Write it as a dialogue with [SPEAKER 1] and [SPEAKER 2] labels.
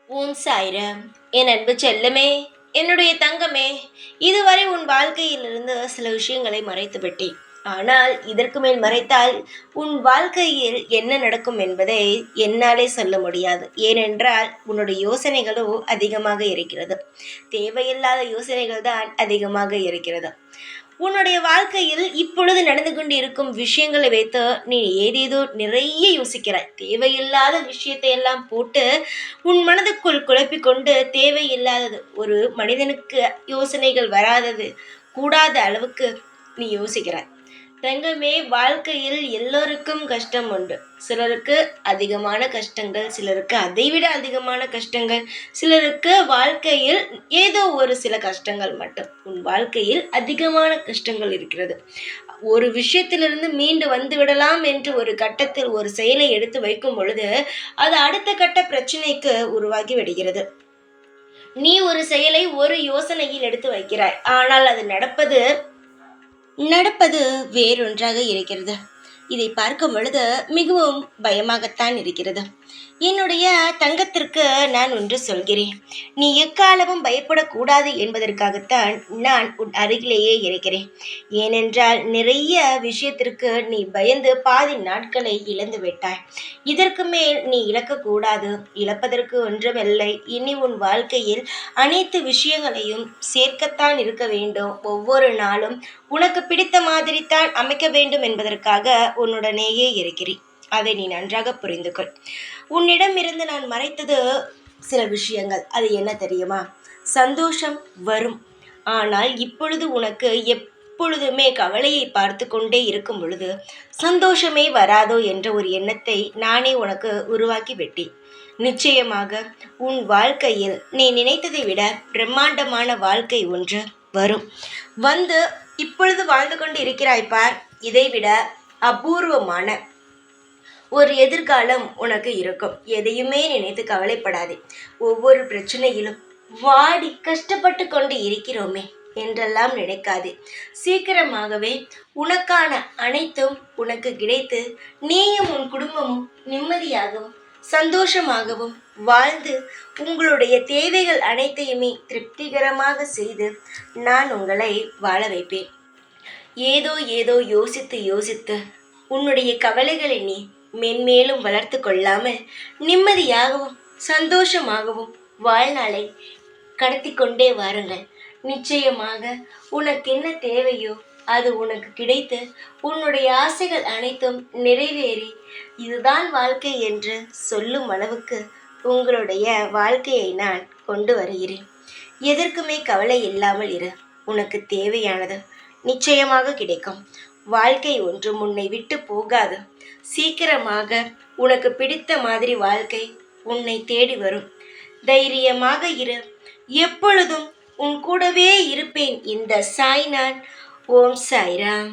[SPEAKER 1] ஓம் சாய்ராம். என் அன்பு செல்லமே, என்னுடைய தங்கமே, இதுவரை உன் வாழ்க்கையிலிருந்து சில விஷயங்களை மறைத்து விட்டேன். ஆனால் இதற்கு மேல் மறைத்தால் உன் வாழ்க்கையில் என்ன நடக்கும் என்பதை என்னாலே சொல்ல முடியாது. ஏனென்றால் உன்னுடைய யோசனைகளோ அதிகமாக இருக்கிறது. தேவையில்லாத யோசனைகள் தான் அதிகமாக இருக்கிறது. உன்னுடைய வாழ்க்கையில் இப்பொழுது நடந்து கொண்டு இருக்கும் விஷயங்களை வைத்து நீ ஏதேதோ நிறைய யோசிக்கிறாய். தேவையில்லாத விஷயத்தை எல்லாம் போட்டு உன் மனதுக்குள் குழப்பிக்கொண்டு தேவையில்லாதது ஒரு மனிதனுக்கு யோசனைகள் வராதது கூடாத அளவுக்கு நீ யோசிக்கிறாய். தங்கமே, வாழ்க்கையில் எல்லோருக்கும் கஷ்டம் உண்டு. சிலருக்கு அதிகமான கஷ்டங்கள், சிலருக்கு அதைவிட அதிகமான கஷ்டங்கள், சிலருக்கு வாழ்க்கையில் ஏதோ ஒரு சில கஷ்டங்கள் மட்டும். உன் வாழ்க்கையில் அதிகமான கஷ்டங்கள் இருக்கிறது. ஒரு விஷயத்திலிருந்து மீண்டு வந்து விடலாம் என்று ஒரு கட்டத்தில் ஒரு செயலை எடுத்து வைக்கும் பொழுது அது அடுத்த கட்ட பிரச்சனைக்கு உருவாகி விடுகிறது. நீ ஒரு செயலை ஒரு யோசனையில் எடுத்து வைக்கிறாய், ஆனால் அது நடப்பது வேறொன்றாக இருக்கிறது. இதை பார்க்கும் பொழுது மிகவும் பயமாகத்தான் இருக்கிறது. என்னுடைய தங்கத்திற்கு நான் ஒன்று சொல்கிறேன். நீ எக்காலமும் பயப்படக்கூடாது என்பதற்காகத்தான் நான் உன் அருகிலேயே இருக்கிறேன். ஏனென்றால் நிறைய விஷயத்திற்கு நீ பயந்து பாதி நாட்களை இழந்து விட்டாய். இதற்கு மேல் நீ இழக்கக்கூடாது. இழப்பதற்கு ஒன்றுமில்லை. இனி உன் வாழ்க்கையில் அனைத்து விஷயங்களையும் சேர்க்கத்தான் இருக்க வேண்டும். ஒவ்வொரு நாளும் உனக்கு பிடித்த மாதிரி தான் அமைக்க வேண்டும் என்பதற்காக உன்னுடனேயே இருக்கிறேன். அதை நீ நன்றாக புரிந்து கொள். உன்னிடமிருந்து நான் மறைத்தது சில விஷயங்கள். அது என்ன தெரியுமா? சந்தோஷம் வரும், ஆனால் இப்பொழுது உனக்கு எப்பொழுதுமே கவலையை பார்த்து கொண்டே இருக்கும் பொழுது சந்தோஷமே வராதோ என்ற ஒரு எண்ணத்தை நானே உனக்கு உருவாக்கி விட்டேன். நிச்சயமாக உன் வாழ்க்கையில் நீ நினைத்ததை விட பிரம்மாண்டமான வாழ்க்கை ஒன்று வரும். வந்து இப்பொழுது வாழ்ந்து கொண்டு இருக்கிறாய் பார், இதைவிட அபூர்வமான ஒரு எதிர்காலம் உனக்கு இருக்கும். எதையுமே நினைத்து கவலைப்படாதே. ஒவ்வொரு பிரச்சனையிலும் வாடி கஷ்டப்பட்டு கொண்டு இருக்கிறோமே என்றெல்லாம் நினைக்காதே. சீக்கிரமாகவே உனக்கான அனைத்தும் உனக்கு கிடைத்து நீயும் உன் குடும்பமும் நிம்மதியாகவும் சந்தோஷமாகவும் வாழ்ந்து உங்களுடைய தேவைகள் அனைத்தையுமே திருப்திகரமாக செய்து நான் உங்களை வாழ வைப்பேன். ஏதோ யோசித்து உன்னுடைய கவலைகளை நீ மென்மேலும் வளர்த்து கொள்ளாமல் நிம்மதியாகவும் சந்தோஷமாகவும் வாழ்நாளை கடத்தி கொண்டே வாருங்கள். நிச்சயமாக உனக்கு என்ன தேவையோ அது உனக்கு கிடைத்து உன்னுடைய ஆசைகள் அனைத்தும் நிறைவேறி இதுதான் வாழ்க்கை என்று சொல்லும் அளவுக்கு உங்களுடைய வாழ்க்கையை நான் கொண்டு வருகிறேன். எதற்குமே கவலை இல்லாமல் இரு. உனக்கு தேவையானது நிச்சயமாக கிடைக்கும். வாழ்க்கை ஒன்றும் உன்னை விட்டு போகாது. சீக்கிரமாக உனக்கு பிடித்த மாதிரி வாழ்க்கை உன்னை தேடி வரும். தைரியமாக இரு. எப்பொழுதும் உன் கூடவே இருப்பேன். இந்த சாய் நான். ஓம் சாய்ராம்.